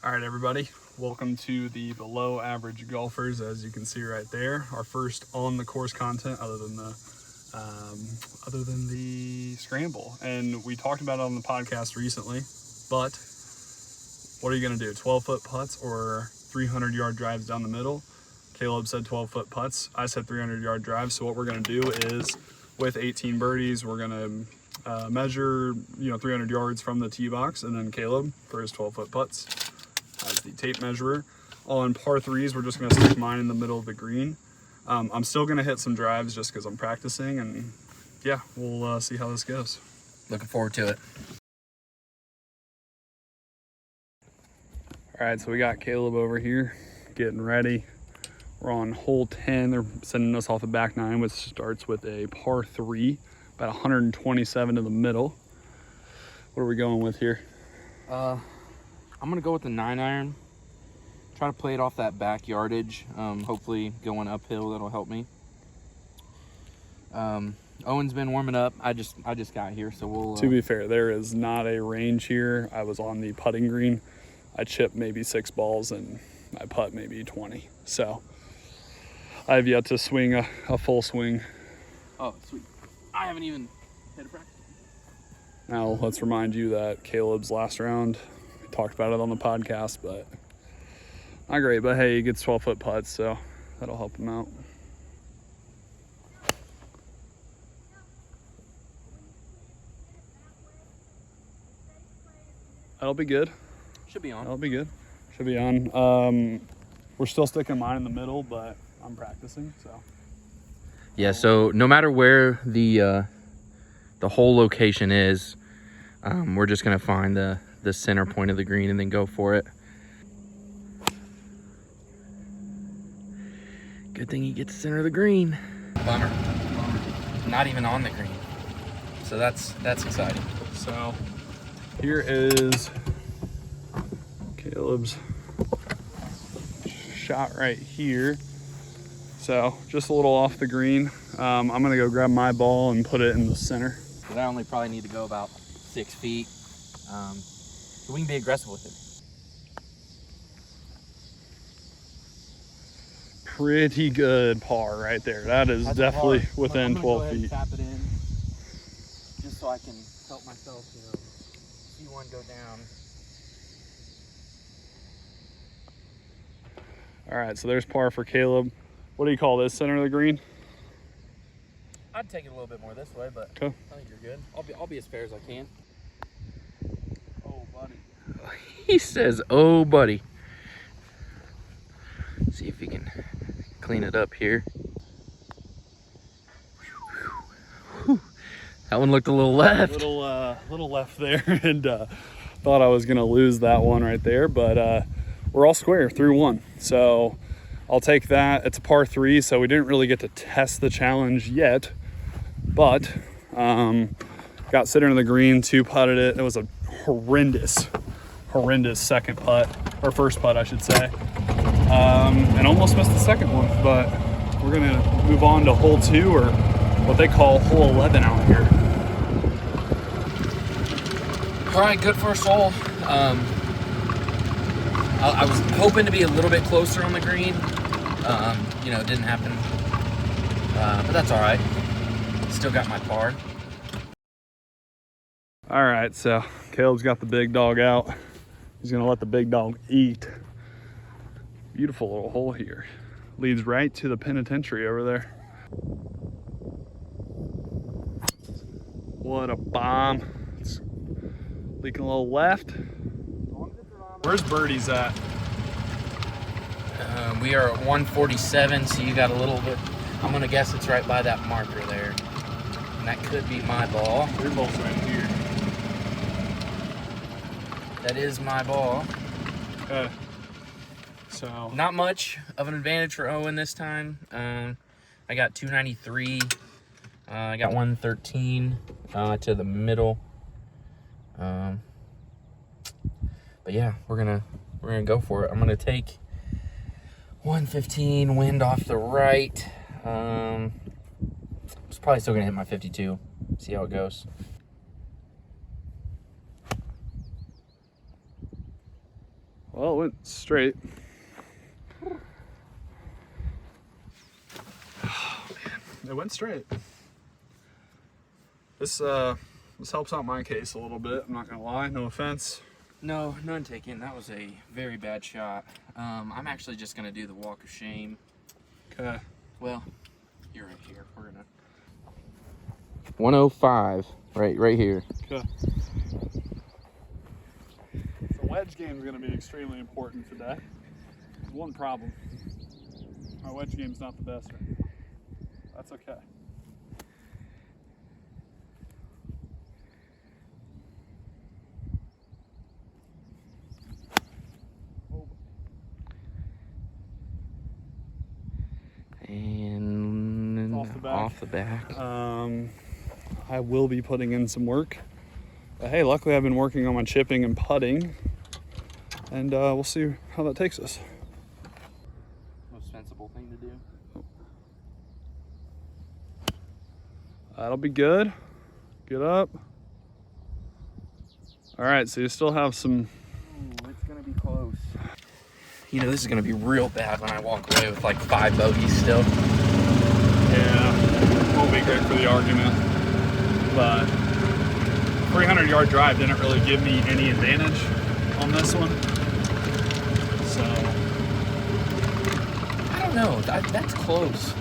All right, everybody, welcome to the below average golfers. As you can see right there, our first on the course content other than the scramble. And we talked about it on the podcast recently, but what are you gonna do? 12-foot putts or 300-yard drives down the middle? Caleb said 12-foot putts. I said 300-yard drives. So what we're gonna do is, with 18 birdies, we're gonna measure 300 yards from the tee box, and then Caleb for his 12-foot putts as the tape measurer. On par threes, we're just gonna stick mine in the middle of the green. I'm still gonna hit some drives just because I'm practicing, and yeah, we'll see how this goes. Looking forward to it. All right, so we got Caleb over here getting ready. We're on hole 10. They're sending us off the back nine, which starts with a par three, about 127 to the middle. What are we going with here? I'm gonna go with the 9-iron. Try to play it off that back yardage. Hopefully going uphill, that'll help me. Owen's been warming up. I just got here, so we'll. To be fair, there is not a range here. I was on the putting green. I chipped maybe 6 balls and I putt maybe 20. So I have yet to swing a full swing. Oh, sweet. I haven't even hit a practice. Now let's remind you that Caleb's last round, we talked about it on the podcast, but not great. But hey, he gets 12-foot putts, so that'll help him out. That'll be good. Should be on. That'll be good. Should be on. We're still sticking mine in the middle, but I'm practicing, so. Yeah, so no matter where the hole location is, we're just gonna find the center point of the green and then go for it. Good thing you get the center of the green. Bummer. Not even on the green. So that's exciting. So here is Caleb's shot right here. So just a little off the green. I'm gonna go grab my ball and put it in the center. But I only probably need to go about 6 feet. So we can be aggressive with it. Pretty good par right there. That is That's definitely hard. within I'm gonna 12 go ahead feet. and tap it in, just so I can help myself, see one go down. All right, so there's par for Caleb. What do you call this, center of the green? I'd take it a little bit more this way, but Okay. I think you're good. I'll be as fair as I can. Oh, buddy. He says, "Oh, buddy." See if he can clean it up here. Whew. That one looked a little left. Little left there, and thought I was gonna lose that one right there, but we're all square through one. So I'll take that. It's a par three, so we didn't really get to test the challenge yet, but got center in the green, 2-putted it. It was a horrendous second putt, or first putt, I should say. And almost missed the second one, but we're gonna move on to hole 2, or what they call hole 11 out here. All right, good first hole. I was hoping to be a little bit closer on the green. It didn't happen, but that's all right. Still got my par. All right, so Caleb's got the big dog out. He's gonna let the big dog eat. Beautiful little hole here. Leads right to the penitentiary over there. What a bomb. It's leaking a little left. Where's birdies at? We are at 147, so you got a little bit. I'm gonna guess it's right by that marker there. And that could be my ball. Your ball's right here. That is my ball. Okay. So Not much of an advantage for Owen this time. I got 293. I got 113 to the middle. But yeah, we're gonna go for it. I'm gonna take 115 wind off the right. I'm probably still gonna hit my 52. See how it goes. Well, it went straight. Oh, man. It went straight. This helps out my case a little bit. I'm not gonna lie. No offense. No, none taken. That was a very bad shot. I'm actually just gonna do the walk of shame. Okay. Well, you're right here. We're gonna 105, right here. Okay. The wedge game is going to be extremely important today. There's one problem. My wedge game's not the best right now. That's okay. And Off the back. back. I will be putting in some work. But hey, luckily I've been working on my chipping and putting. And we'll see how that takes us. Most sensible thing to do. That'll be good. Get up. All right, so you still have some... Ooh, it's gonna be close. You know, this is gonna be real bad when I walk away with like 5 bogeys still. Yeah, won't be great for the argument. But 300-yard drive didn't really give me any advantage on this one. So I don't know. That's close.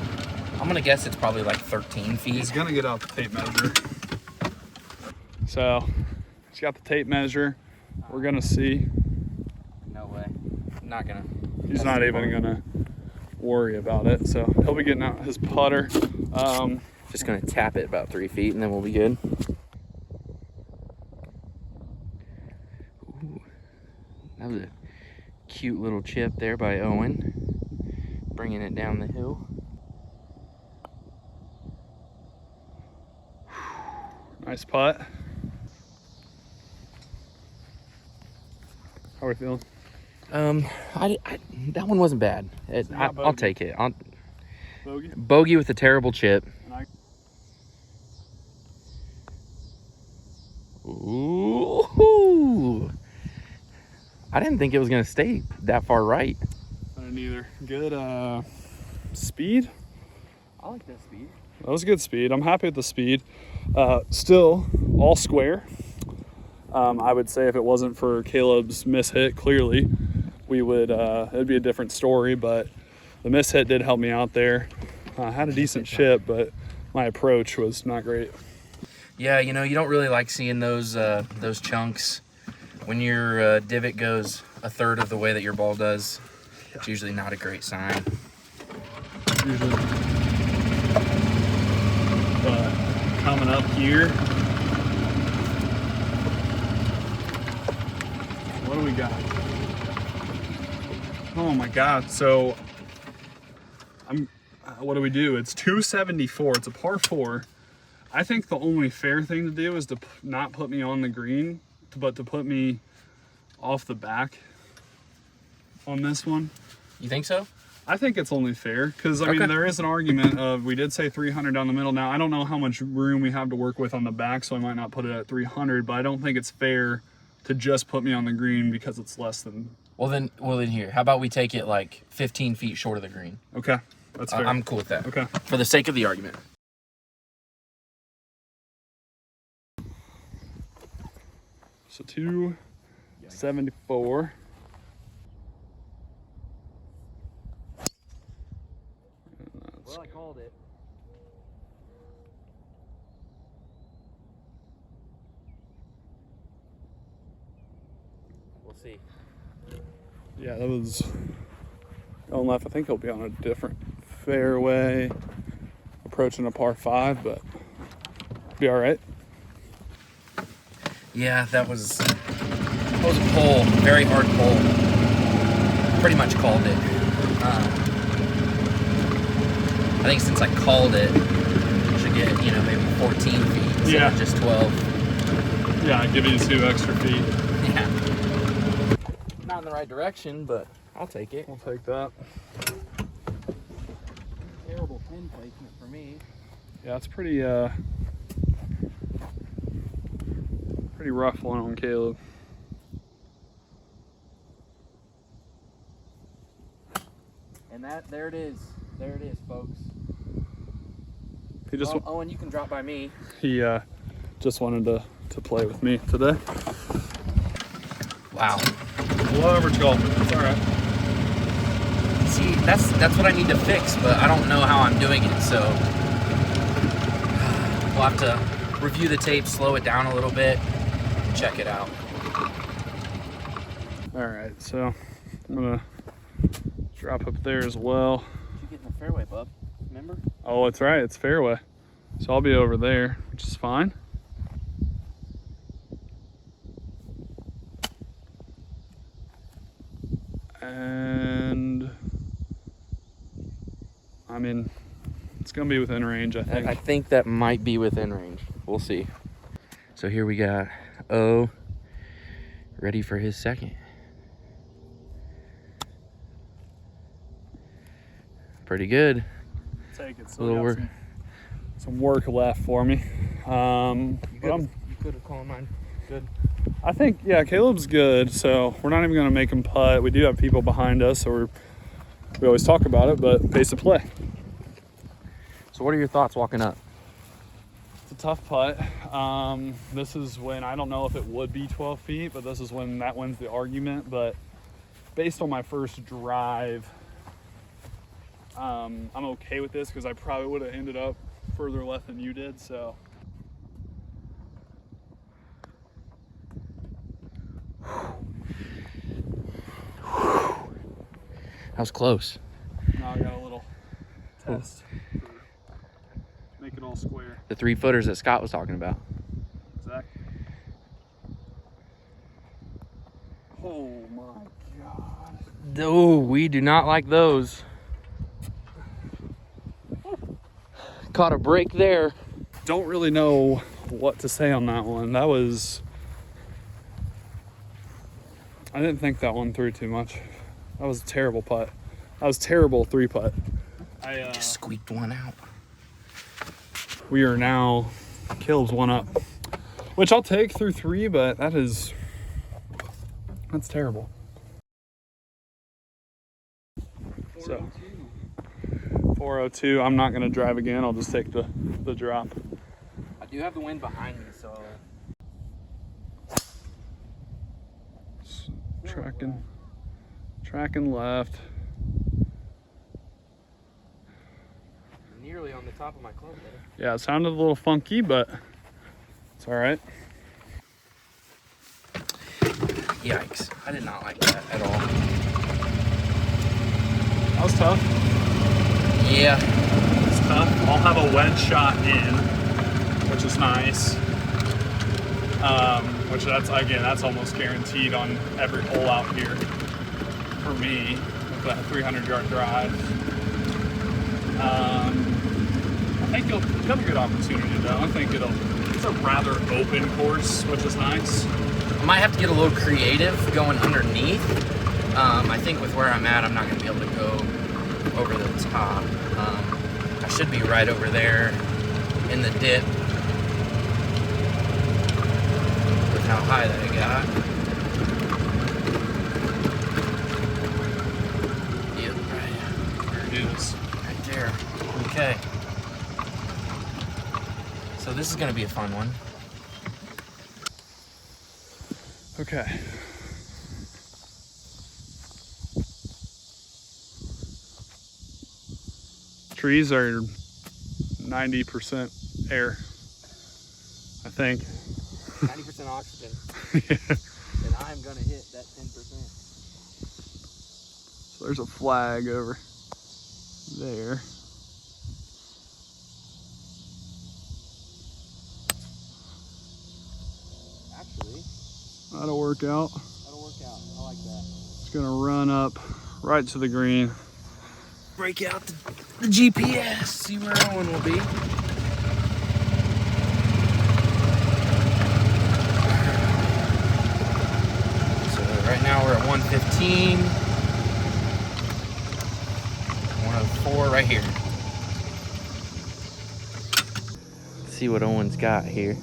I'm gonna guess it's probably like 13 feet. he's gonna get out the tape measure. So he's got the tape measure. We're gonna see. No way. I'm not gonna. He's not even gonna worry about it. So he'll be getting out his putter. Just gonna tap it about 3 feet and then we'll be good. Ooh, that was a cute little chip there by Owen, bringing it down the hill. Nice putt. How are we feeling? That one wasn't bad. I'll bogey. take it. Bogey? Bogey with a terrible chip. Ooh. I didn't think it was gonna stay that far right. I didn't either. Good speed. I like that speed. That was good speed. I'm happy with the speed. Still all square. I would say if it wasn't for Caleb's mishit, clearly we would it'd be a different story, but the mishit did help me out there. I had a decent chip, but my approach was not great. Yeah, you know, you don't really like seeing those chunks when your divot goes a third of the way that your ball does. Yeah. It's usually not a great sign. Usually. But coming up here, what do we got? Oh my God! So what do we do? It's 274. It's a par 4. I think the only fair thing to do is to not put me on the green, but to put me off the back on this one. You think so? I think it's only fair because, I mean, there is an argument of, we did say 300 down the middle. Now, I don't know how much room we have to work with on the back, so I might not put it at 300, but I don't think it's fair to just put me on the green because it's less than... Well then here, how about we take it like 15 feet short of the green? Okay, that's fair. I'm cool with that. Okay. For the sake of the argument. So 274. Well, I called it. We'll see. Yeah, that was going left. I think he'll be on a different fairway, approaching a par 5, but be all right. Yeah, that was a pull, very hard pull. Pretty much called it. I think since I called it, I should get, you know, maybe 14 feet instead of just 12. Yeah, I'd give you 2 extra feet. Yeah. Not in the right direction, but I'll take it. I'll take that. Terrible pin placement for me. Yeah, it's pretty rough one on Caleb. And there it is. There it is, folks. He just Owen, you can drop by me. he just wanted to play with me today. Wow. Below average golfer. It's all right. See, that's what I need to fix, but I don't know how I'm doing it, so we'll have to review the tape, slow it down a little bit, check it out. All right, so I'm gonna drop up there as well. You get in the fairway, bub. Remember? Oh, it's right. It's fairway. So I'll be over there, which is fine. And I mean, it's gonna be within range, I think. I think that might be within range. We'll see. So here we got O ready for his second. Pretty good. Take it. A little work. Some work left for me. You could have called mine. Good. I think, yeah, Caleb's good, so we're not even going to make him putt. We do have people behind us, so we always talk about it, but pace of play. So what are your thoughts walking up? It's a tough putt. This is when, I don't know if it would be 12 feet, but this is when that wins the argument. But based on my first drive, I'm okay with this because I probably would have ended up further left than you did, so. That was close. Now I got a little test to make it all square. The 3-footers that Scott was talking about. Exactly. Oh my God. Oh, we do not like those. Caught a break there. Don't really know what to say on that one. That was, I didn't think that one through too much. That was a terrible putt. That was terrible 3-putt. Just squeaked one out. We are now, Caleb's one up, which I'll take through 3, but that's terrible. So 402, I'm not gonna drive again. I'll just take the drop. I do have the wind behind me, so. Tracking left. Nearly on the top of my club there. Yeah, it sounded a little funky, but it's all right. Yikes. I did not like that at all. That was tough. Yeah. It's tough. I'll have a wedge shot in, which is nice. Which that's almost guaranteed on every hole out here for me with that 300-yard drive. I think you'll have a good opportunity though. I think it's a rather open course, which is nice. I might have to get a little creative going underneath. I think with where I'm at, I'm not going to be able to go over the top. I should be right over there in the dip with how high that I got. Yep, right. There it is. Right there. Okay. So this is going to be a fun one. Okay. Trees are 90% air, I think. 90% oxygen. Yeah. And I'm going to hit that 10%. So there's a flag over there. Actually, That'll work out. that'll work out. I like that. It's gonna run up right to the green. Break out the GPS, see where Owen will be. So right now we're at 115. 104 right here. Let's see what Owen's got here.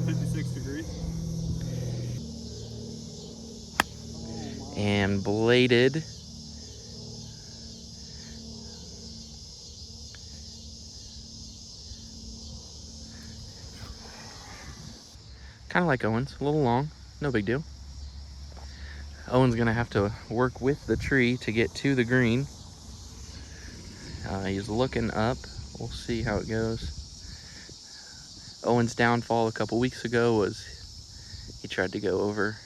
56 degrees. And bladed Kind of like Owen's, a little long, no big deal. Owen's gonna have to work with the tree to get to the green. He's looking up. We'll see how it goes. Owen's downfall a couple weeks ago was he tried to go over.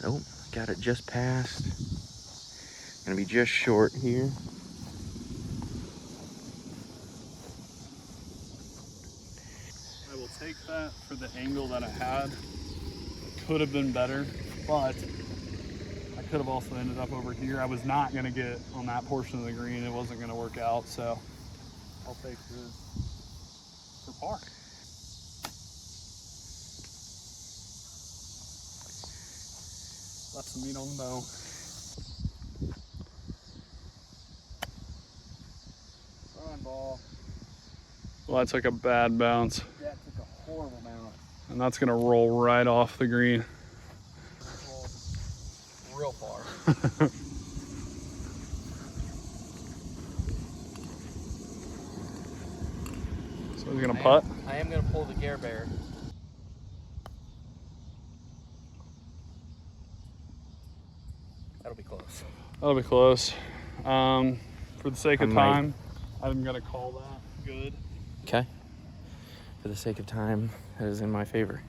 Oh, got it just past. Gonna be just short here. I will take that for the angle that I had. Could have been better, but I could have also ended up over here. I was not gonna get on that portion of the green. It wasn't gonna work out, so I'll take this for par. Left some meat on the bone. Throwing ball. Well, that took a bad bounce. That took a horrible bounce. And that's gonna roll right off the green. Real far. So he's gonna putt. I am gonna pull the Gare Bear. That'll be close. That'll be close. For the sake of I might. time, I'm gonna call that good. Okay. For the sake of time, that is in my favor.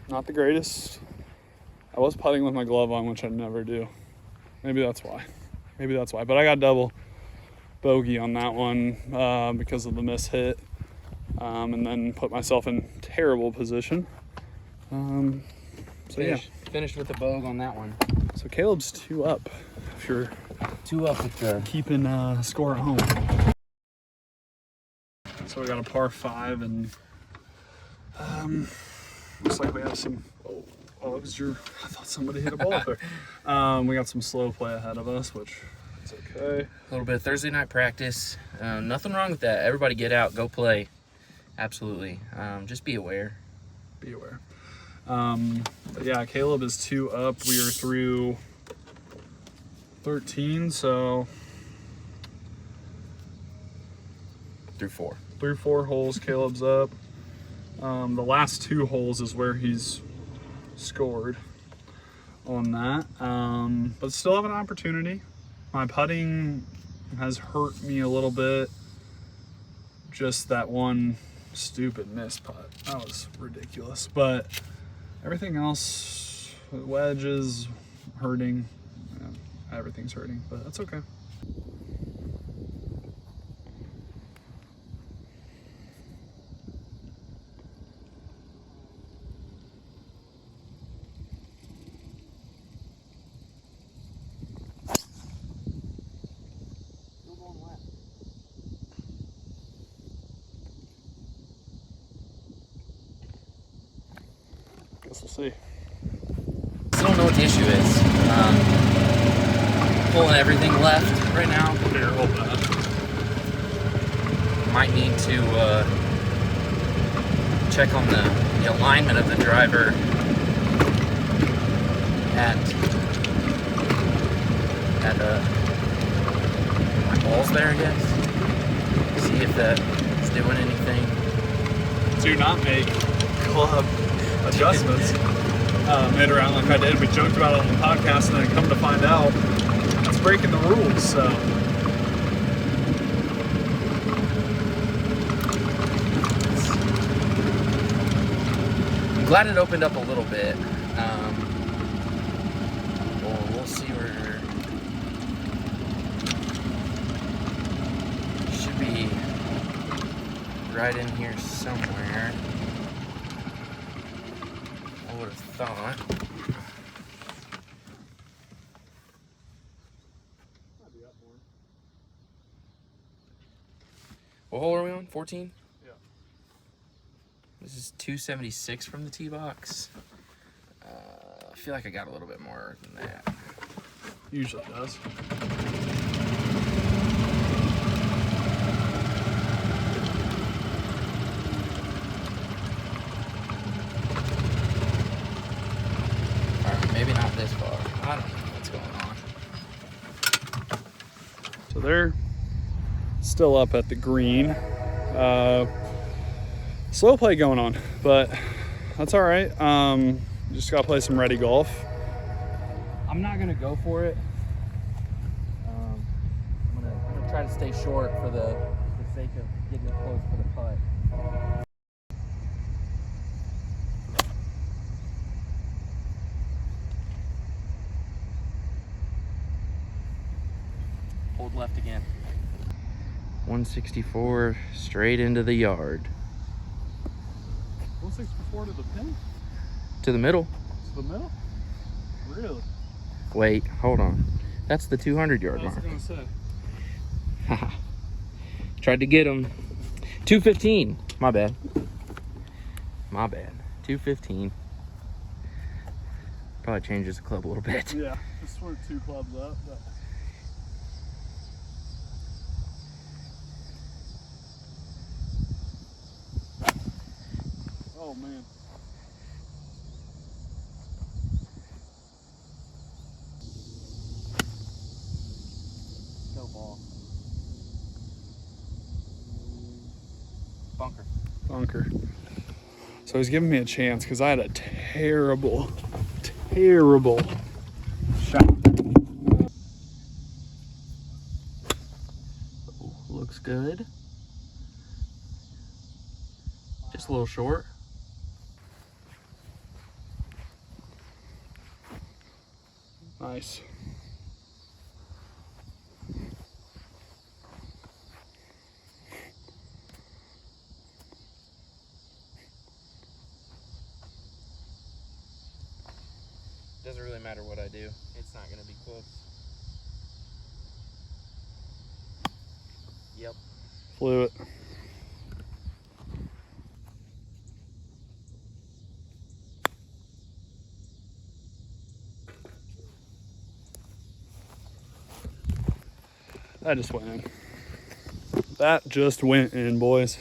Not the greatest. I was putting with my glove on, which I never do. Maybe that's why. But I got double bogey on that one because of the miss hit, and then put myself in terrible position. Finished with the bogue on that one. So Caleb's 2 up. If you're 2 up with the keeping score at home. So we got a par 5 and looks like we have some. Oh, it was your. I thought somebody hit a ball up there. We got some slow play ahead of us, which is okay. A little bit of Thursday night practice. Nothing wrong with that. Everybody get out, go play. Absolutely. Just be aware. Be aware. But yeah, Caleb is 2 up. We are through 13, so Through 4. through 4 holes. Caleb's up. The last 2 holes is where he's scored on that, but still have an opportunity. My putting has hurt me a little bit. Just that one stupid missed putt. That was ridiculous. But everything else, wedge is hurting. Yeah, everything's hurting, but that's okay. Guess we'll see. Still don't know what the issue is. Pulling everything left right now. Here, hold that. Might need to check on the alignment of the driver at my balls there, I guess. See if that is doing anything. Do not make club adjustments mid-round like I did. We joked about it on the podcast, and then come to find out, that's breaking the rules. So I'm glad it opened up a little bit. We'll see where should be right in here somewhere. I would have thought. What hole are we on? 14? Yeah. This is 276 from the tee box. I feel like I got a little bit more than that. usually does. not this far. I don't know what's going on. So they're still up at the green. Slow play going on, but that's all right. Just gotta play some ready golf. I'm not gonna go for it. I'm gonna try to stay short for the sake of getting it close for the putt. Hold left again. 164 straight into the yard. 164 to the pin? To the middle. To the middle? Really? Wait, hold on. That's the 200-yard I was mark. gonna say. Tried to get him. 215. My bad. 215. Probably changes the club a little bit. Yeah, just sort of 2 clubs up. But... Oh man. No ball. Bunker. Bunker. So he's giving me a chance because I had a terrible shot. Oh, looks good. Just a little short. Nice. Doesn't really matter what I do. It's not gonna be close. Yep. Flew it. That just went in. That just went in, boys.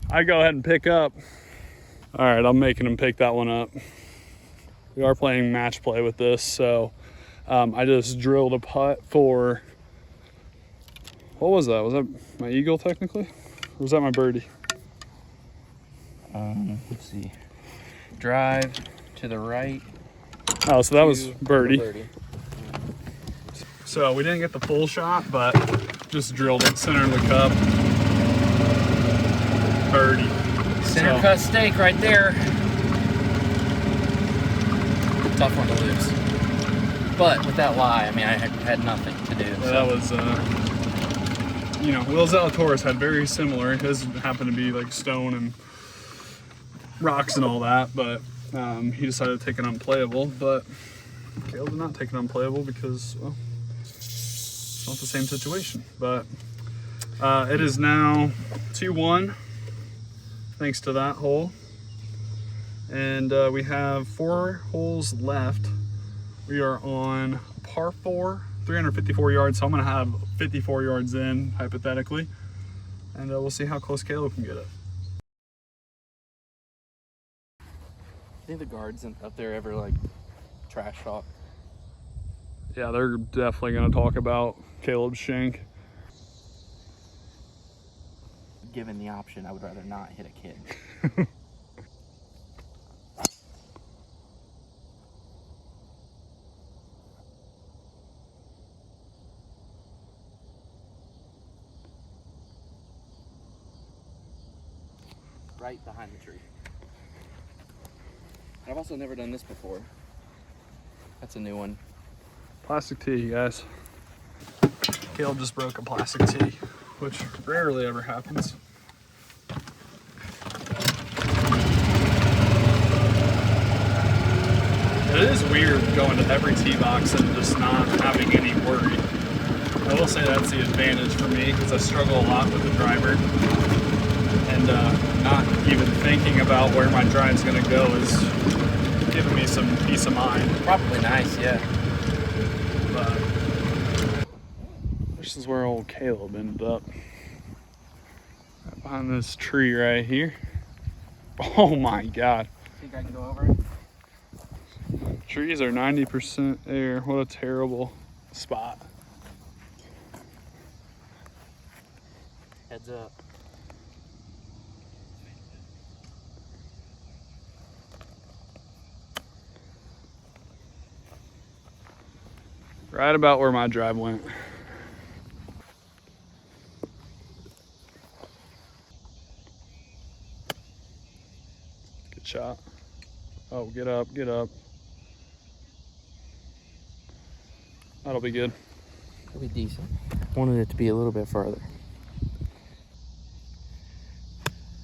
I go ahead and pick up. All right, I'm making him pick that one up. We are playing match play with this, so I just drilled a putt for, what was that? Was that my eagle technically? Or was that my birdie? Let's see. Drive to the right. Oh, so that was birdie. Birdie. So we didn't get the full shot, but just drilled it center of the cup. Birdie. Center cut stake right there. Tough one to lose. But with that lie, I mean, I had nothing to do. Yeah, So. that was, Will Zalatoris had very similar. His happened to be like stone and rocks and all that, but he decided to take an unplayable. But Caleb did not take an unplayable because, well, it's not the same situation. But it is now 2-1 thanks to that hole. And we have 4 holes left. We are on par 4, 354 yards. So I'm gonna have 54 yards in, hypothetically. And we'll see how close Caleb can get it. I think the guards up there ever like trash talk. Yeah, they're definitely gonna talk about Caleb's shank. Given the option, I would rather not hit a kid. Right behind the tree. I've also never done this before. That's a new one. Plastic tee, guys. Caleb just broke a plastic tee, which rarely ever happens. It is weird going to every tee box and just not having any worry. I will say that's the advantage for me because I struggle a lot with the driver. And not even thinking about where my drive's gonna go is giving me some peace of mind. Probably nice, yeah. But this is where old Caleb ended up. Right behind this tree right here. Oh my God. Think I can go over it? Trees are 90% air. What a terrible spot. Heads up. Right about where my drive went. Good shot. Oh, get up, get up. That'll be good. It'll be decent. Wanted it to be a little bit further.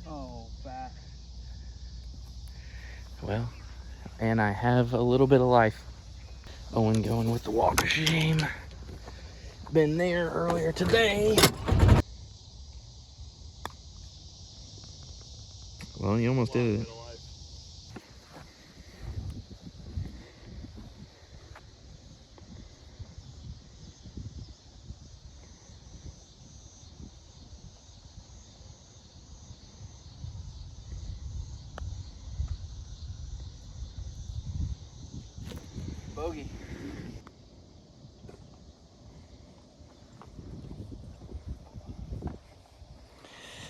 Oh, fat. Well, and I have a little bit of life. Owen going with the walk of shame. Been there earlier today. Well, you almost did it. Bogey.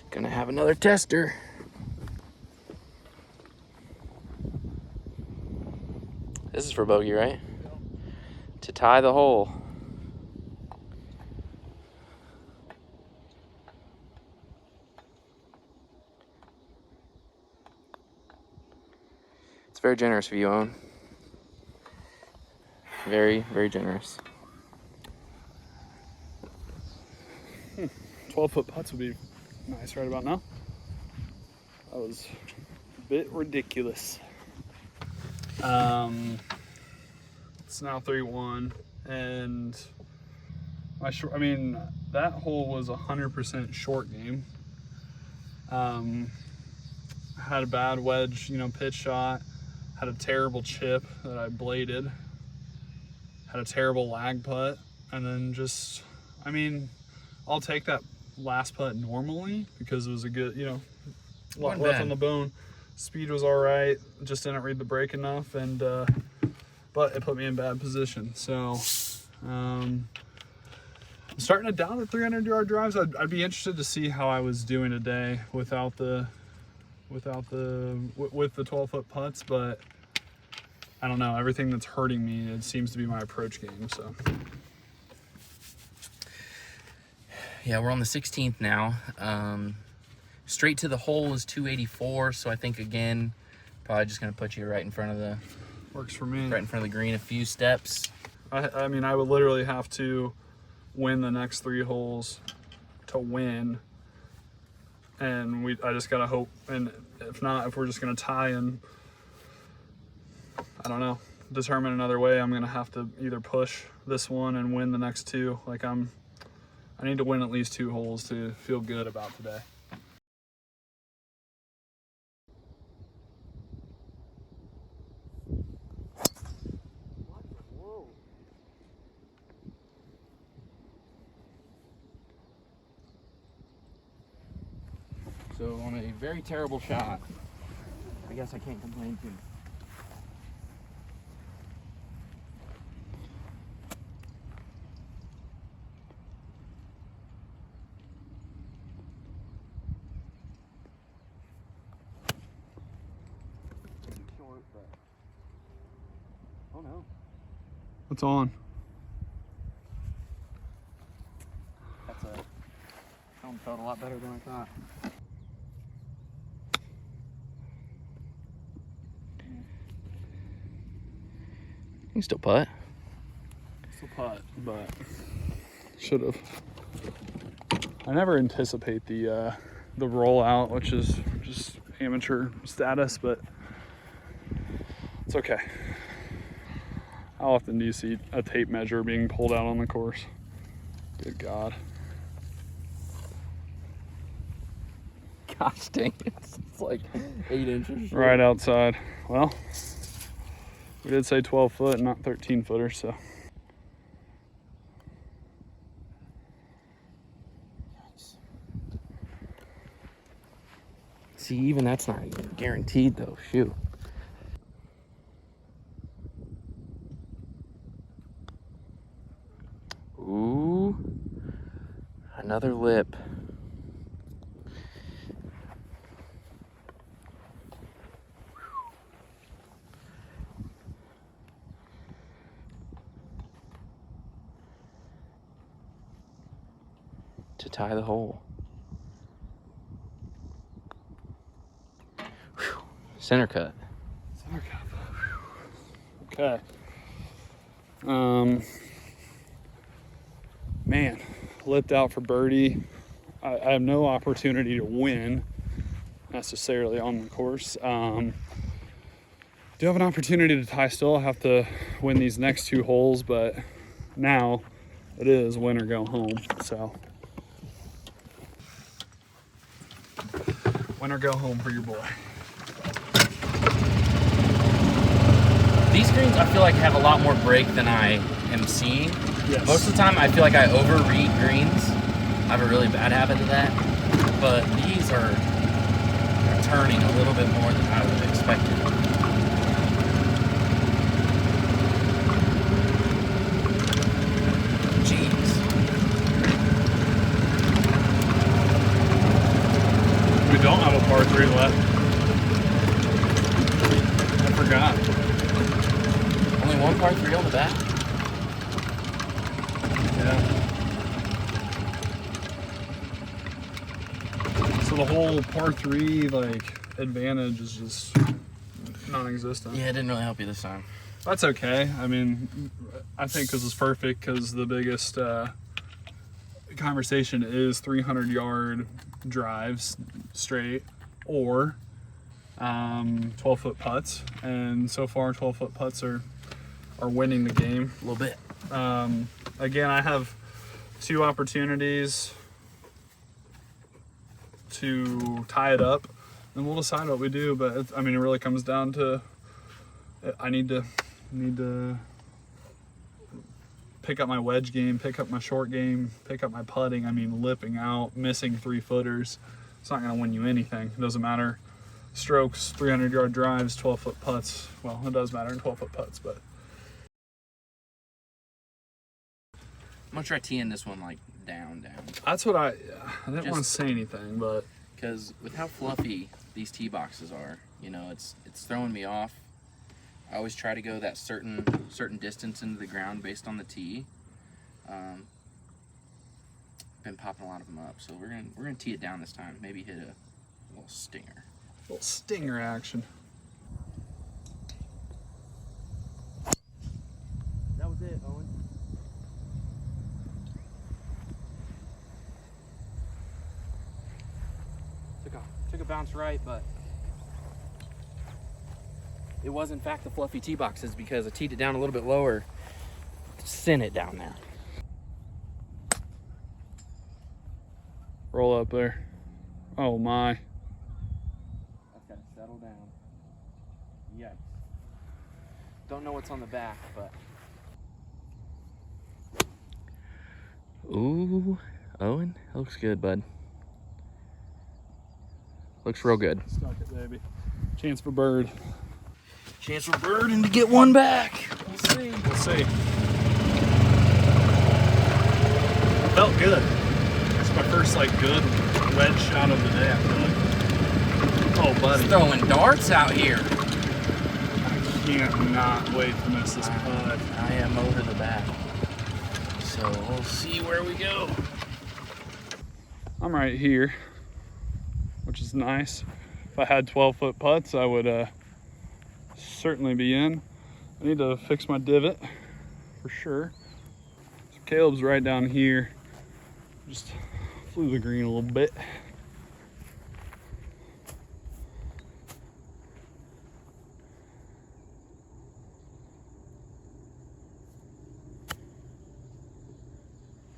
Gonna have another tester. This is for bogey, right? Yep. To tie the hole. It's very generous of you, Owen. Very, very generous. 12-foot putts would be nice right about now. That was a bit ridiculous. It's now 3-1, and I mean, that hole was 100% short game. Had a bad wedge, pitch shot. Had a terrible chip that I bladed. Had a terrible lag putt, and then just, I mean, I'll take that last putt normally because it was a good, lot left on the bone. Speed was all right, just didn't read the break enough, and but it put me in bad position. So I'm starting to doubt the 300-yard drives. I'd be interested to see how I was doing today with the 12-foot putts, but I don't know. Everything that's hurting me, it seems to be my approach game. So Yeah, we're on the 16th now. Straight to the hole is 284, so I think again, probably just gonna put you right in front of the works for me. right in front of the green, a few steps. I mean, I would literally have to win the next 3 holes to win, and I just gotta hope. And if not, if we're just gonna tie and I don't know, determine another way, I'm gonna have to either push this one and win the next 2. Like I need to win at least 2 holes to feel good about today. So on a very terrible shot, I guess I can't complain too much. Short, but oh no. What's on? That one felt a lot better than I thought. You can still putt. Still putt, but should have. I never anticipate the rollout, which is just amateur status, but it's okay. How often do you see a tape measure being pulled out on the course? Good God. Gosh dang it. It's like 8 inches. Short. Right outside. Well, we did say 12 foot, not 13 footer, so. See, even that's not even guaranteed though. Shoot. Ooh, another lip. To tie the hole. Whew. Center cut. Center cut. Okay. Man, lipped out for birdie. I have no opportunity to win necessarily on the course. Do have an opportunity to tie still. I have to win these next 2 holes, but now it is win or go home. So win or go home for your boy. These greens I feel like have a lot more break than I am seeing. Yes. Most of the time I feel like I overread greens. I have a really bad habit of that. But these are turning a little bit more than I would have expected. Jeez. We don't have a par 3 left. I forgot. Only one par 3 on the back? Yeah. So the whole par 3 like advantage is just non-existent. Yeah, it didn't really help you this time. That's okay. I mean, I think this is perfect because the biggest conversation is 300-yard drives straight or 12-foot putts, and so far 12-foot putts are winning the game A little bit. Again, I have 2 opportunities to tie it up, and we'll decide what we do. But it really comes down to I need to pick up my wedge game, pick up my short game, pick up my putting. Lipping out, missing 3-footers, it's not going to win you anything. It doesn't matter. Strokes, 300-yard drives, 12-foot putts. Well, it does matter in 12-foot putts, but I'm gonna try teeing this one like down. that's what I didn't want to say anything, but Because with how fluffy these tee boxes are, it's throwing me off. I always try to go that certain distance into the ground based on the tee. Been popping a lot of them up, so we're gonna tee it down this time. Maybe hit a little stinger. a little stinger action. That was it, Owen. Took a bounce right, but it was in fact the fluffy tee boxes because I teed it down a little bit lower. Sent it down there. Roll up there. Oh my. That's gotta settle down. Yikes. Don't know what's on the back, but. Ooh, Owen, looks good, bud. Looks real good. Stuck it, baby. Chance for bird. Chance for bird and to get one back. We'll see. We'll see. Felt good. It's my first good wedge shot of the day, I feel like. Oh, buddy. He's throwing darts out here. I can't not wait to miss this putt. I am over the back. So we'll see where we go. I'm right here, which is nice. If I had 12-foot putts, I would certainly be in. I need to fix my divot for sure. So Caleb's right down here. Just flew the green a little bit.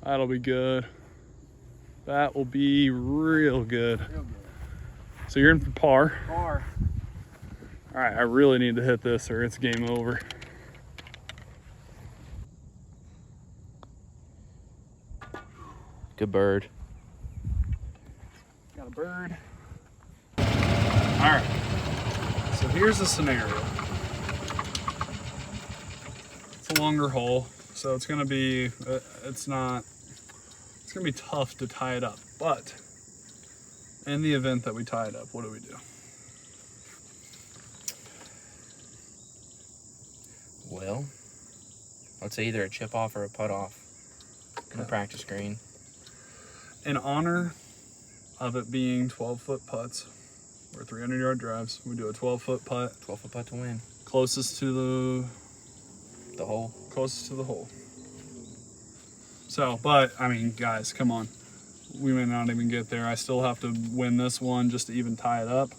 That'll be good. That will be real good. Real good. So you're in for par. Par. All right, I really need to hit this or it's game over. Good bird. Got a bird. All right. So here's the scenario. It's a longer hole, so it's gonna be it's gonna be tough to tie it up. But in the event that we tie it up, what do we do? Well, I'd say either a chip off or a putt off in the practice green. In honor of it being 12-foot putts or 300-yard drives, we do a 12-foot putt. 12-foot putt to win. Closest to The hole. Closest to the hole. So, but I mean, guys, come on. We may not even get there. I still have to win this one just to even tie it up,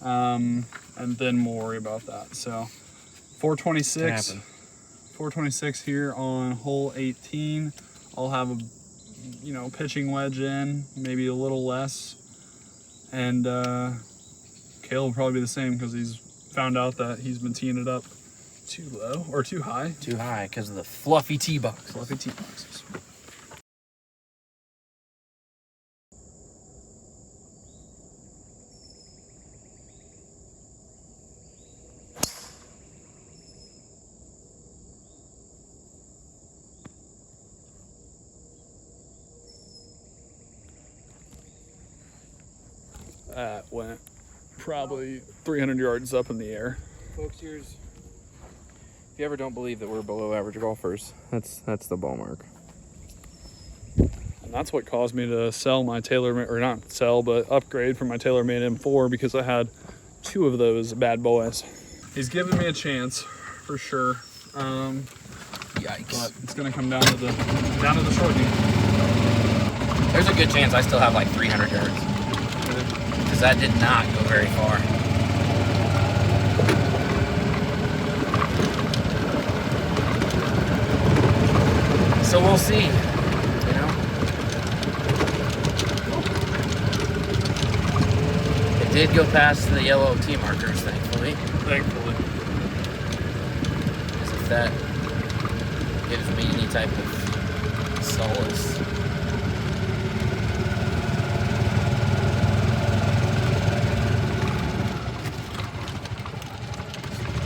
and then we'll worry about that. So, 426. 426 here on hole 18. I'll have a pitching wedge in, maybe a little less. And Caleb will probably be the same because he's found out that he's been teeing it up too low or too high. Too high because of the fluffy tee box. Fluffy tee boxes. That went probably 300 yards up in the air. Folks, if you ever don't believe that we're below average golfers, that's the ball mark. And that's what caused me to sell my TaylorMade, or not sell, but upgrade from my TaylorMade M4 because I had 2 of those bad boys. He's giving me a chance for sure. Yikes! But it's gonna come down to the short game. There's a good chance I still have like 300 yards because that did not go very far. So we'll see, It did go past the yellow tee markers, thankfully. Thankfully. As if that gives me any type of solace.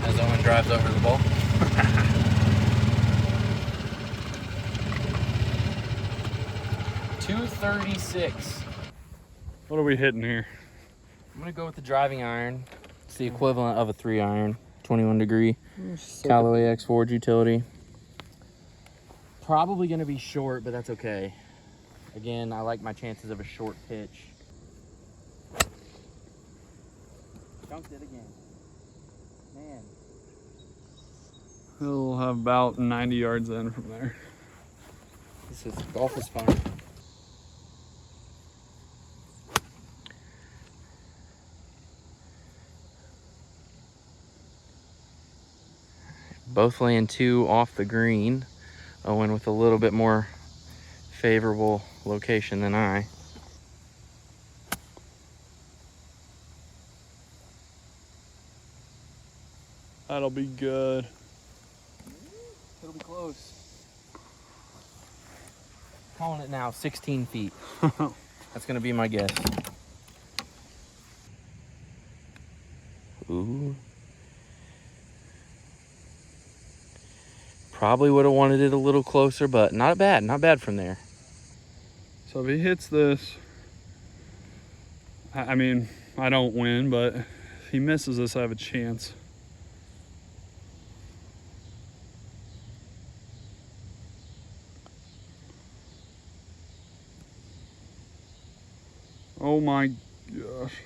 As Owen drives over the ball. 236. What are we hitting here? I'm gonna go with the driving iron. It's the equivalent of a 3-iron, 21 degree. Callaway X Forge utility. Probably gonna be short, but that's okay. Again, I like my chances of a short pitch. Dunked it again. Man. He'll have about 90 yards in from there. Golf is fun. Both laying 2 off the green. Owen with a little bit more favorable location than I. That'll be good. It'll be close. Calling it now, 16 feet. That's gonna be my guess. Ooh. Probably would have wanted it a little closer, but not bad from there. So if he hits this, I mean, I don't win, but if he misses this, I have a chance. Oh my gosh.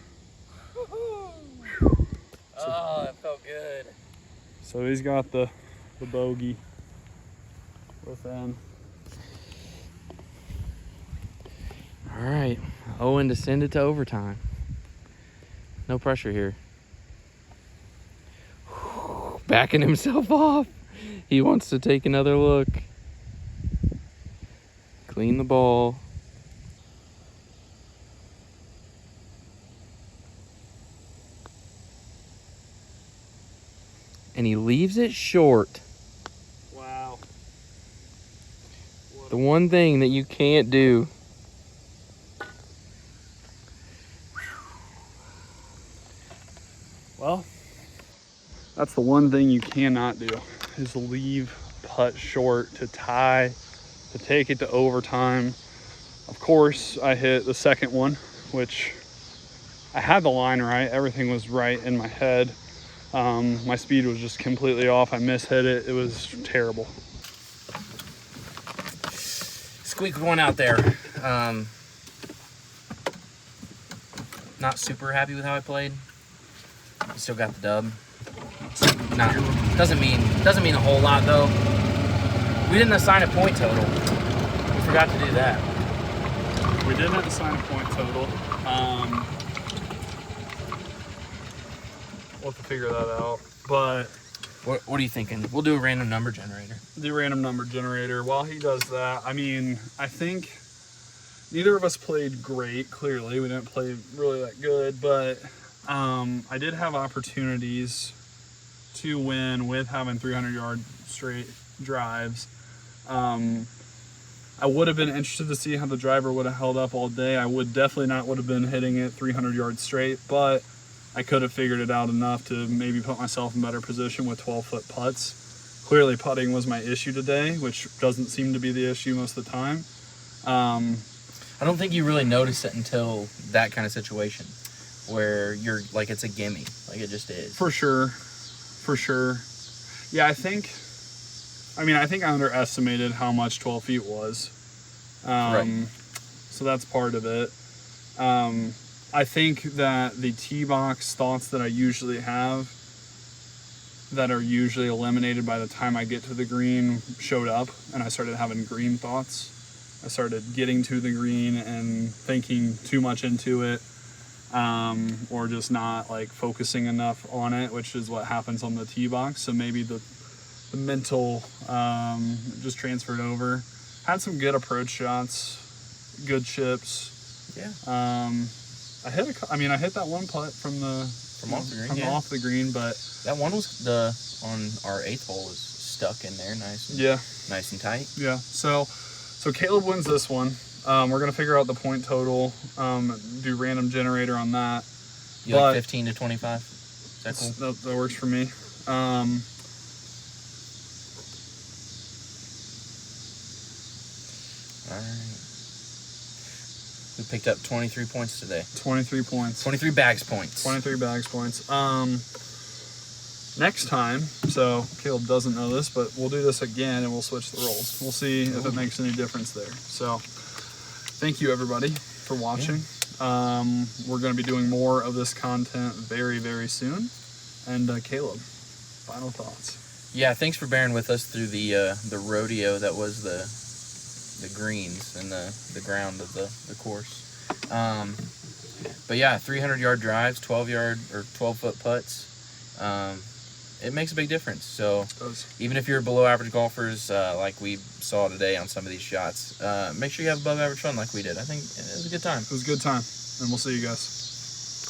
Oh, that felt good. So he's got the bogey within. All right, Owen descended to overtime. No pressure here. Backing himself off. He wants to take another look. Clean the ball. And he leaves it short. Wow. The one thing that you can't do. That's the one thing you cannot do, is leave putt short to tie, to take it to overtime. Of course, I hit the second one, which I had the line right. Everything was right in my head. My speed was just completely off. I mishit it. It was terrible. Squeaked one out there. Not super happy with how I played. Still got the dub. Doesn't mean a whole lot though. We didn't assign a point total. We forgot to do that. We didn't assign a point total. We'll have to figure that out. But What are you thinking? We'll do a random number generator. the random number generator, while he does that, I mean, I think neither of us played great. Clearly, we didn't play really that good, but I did have opportunities to win with having 300-yard straight drives. I would have been interested to see how the driver would have held up all day. I would definitely not would have been hitting it 300 yards straight, but I could have figured it out enough to maybe put myself in better position with 12-foot putts. Clearly, putting was my issue today, which doesn't seem to be the issue most of the time. I don't think you really notice it until that kind of situation where you're like, it's a gimme. Like it just is. For sure. Yeah, I think I underestimated how much 12 feet was. Right. So that's part of it. I think that the tee box thoughts that I usually have, that are usually eliminated by the time I get to the green, showed up, and I started having green thoughts. I started getting to the green and thinking too much into it, or just not like focusing enough on it, which is what happens on the tee box. So maybe the mental just transferred over. Had some good approach shots, good chips. Yeah. I hit that one putt from off the green, but that one was on our 8th hole was stuck in there, nice and tight. Yeah. So Caleb wins this one. We're gonna figure out the point total. Do random generator on that. You like 15 to 25? Is that cool? That works for me. All right. We picked up 23 points today. 23 points. 23 bags points. 23 bags points. Next time, so Caleb doesn't know this, but we'll do this again and we'll switch the roles. We'll see if it makes any difference there. So thank you everybody for watching. Yeah. We're going to be doing more of this content very, very soon. And Caleb, final thoughts. Yeah, thanks for bearing with us through the rodeo that was the greens and the ground of the course. But yeah, 300-yard drives, 12-foot putts. It makes a big difference. So even if you're below average golfers, like we saw today on some of these shots, make sure you have above average fun like we did. I think it was a good time. It was a good time, and we'll see you guys.